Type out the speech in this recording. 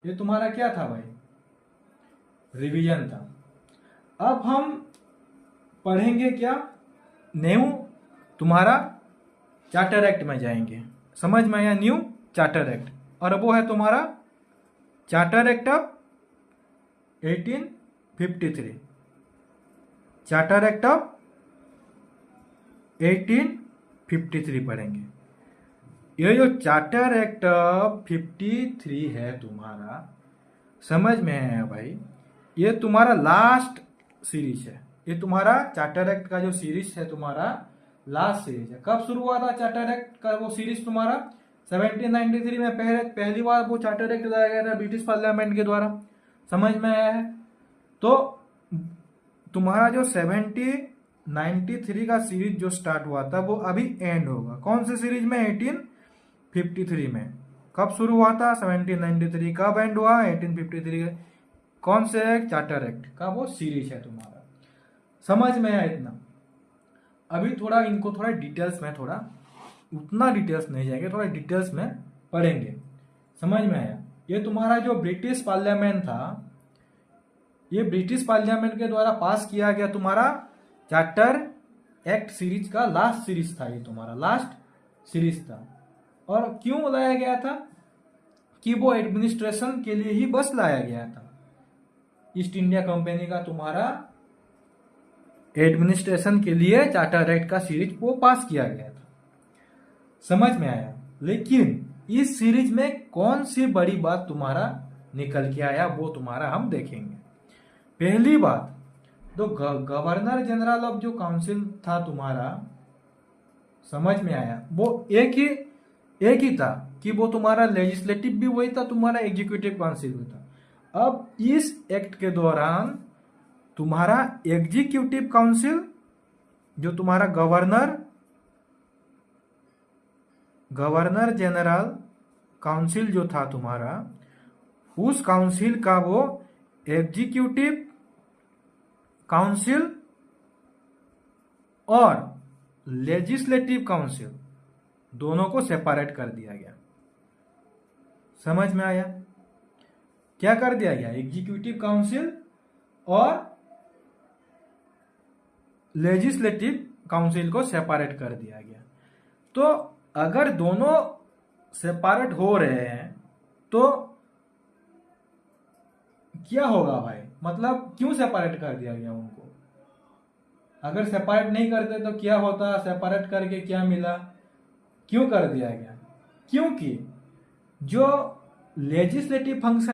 ये तुम्हारा क्या था भाई, रिवीजन था। अब हम पढ़ेंगे क्या, न्यू तुम्हारा चार्टर एक्ट में जाएंगे। समझ में आया, न्यू चार्टर एक्ट, और वो है तुम्हारा charter act of 1853। Charter act of 1853 पढ़ेंगे। ये जो चार्टर एक्ट ऑफ 53 है तुम्हारा, समझ में आया भाई, ये तुम्हारा लास्ट सीरीज है। ये तुम्हारा चार्टर एक्ट का जो सीरीज है तुम्हारा लास्ट सीरीज है। कब शुरू हुआ था चार्टर एक्ट का वो सीरीज तुम्हारा? 1793 में पहली बार वो चार्टर एक्ट लाया गया था ब्रिटिश पार्लियामेंट के द्वारा। समझ में आया है? तो तुम्हारा जो 1793 का सीरीज जो स्टार्ट हुआ था वो अभी एंड होगा। कौन से सीरीज में? 1853 में। कब शुरू हुआ था? 1793। कब एंड हुआ? 1853। कौन से एक्ट? चार्टर एक्ट का वो सीरीज है तुम्हारा। समझ में आया इतना? अभी थोड़ा इनको थोड़ा डिटेल्स में, थोड़ा उतना डिटेल्स नहीं जाएंगे, थोड़ा डिटेल्स में पढ़ेंगे। समझ में आया? ये तुम्हारा जो ब्रिटिश पार्लियामेंट था, ये ब्रिटिश पार्लियामेंट के द्वारा पास किया गया तुम्हारा चार्टर एक्ट सीरीज का लास्ट सीरीज था। ये तुम्हारा लास्ट सीरीज था। और क्यों लाया गया था? कि वो एडमिनिस्ट्रेशन के लिए ही बस लाया गया था। ईस्ट इंडिया कंपनी का तुम्हारा एडमिनिस्ट्रेशन के लिए चार्टर एक्ट का सीरीज वो पास किया गया था। समझ में आया? लेकिन इस सीरीज में कौन सी बड़ी बात तुम्हारा निकल के आया वो तुम्हारा हम देखेंगे। पहली बात तो गवर्नर जनरल ऑफ जो काउंसिल था तुम्हारा, समझ में आया, वो एक ही था कि वो तुम्हारा लेजिस्लेटिव भी वही था, तुम्हारा एग्जीक्यूटिव काउंसिल भी था। अब इस एक्ट के दौरान तुम्हारा एग्जीक्यूटिव काउंसिल जो तुम्हारा गवर्नर जनरल काउंसिल जो था तुम्हारा, उस काउंसिल का वो एग्जीक्यूटिव काउंसिल और लेजिस्लेटिव काउंसिल दोनों को सेपरेट कर दिया गया। समझ में आया? क्या कर दिया गया? एग्जीक्यूटिव काउंसिल और लेजिस्लेटिव काउंसिल को सेपरेट कर दिया गया। तो अगर दोनों सेपरेट हो रहे हैं तो क्या होगा भाई? मतलब क्यों सेपरेट कर दिया गया उनको? अगर सेपरेट नहीं करते तो क्या होता? सेपरेट करके क्या मिला? क्यों कर दिया गया? क्योंकि जो लेजिस्लेटिव फंक्शन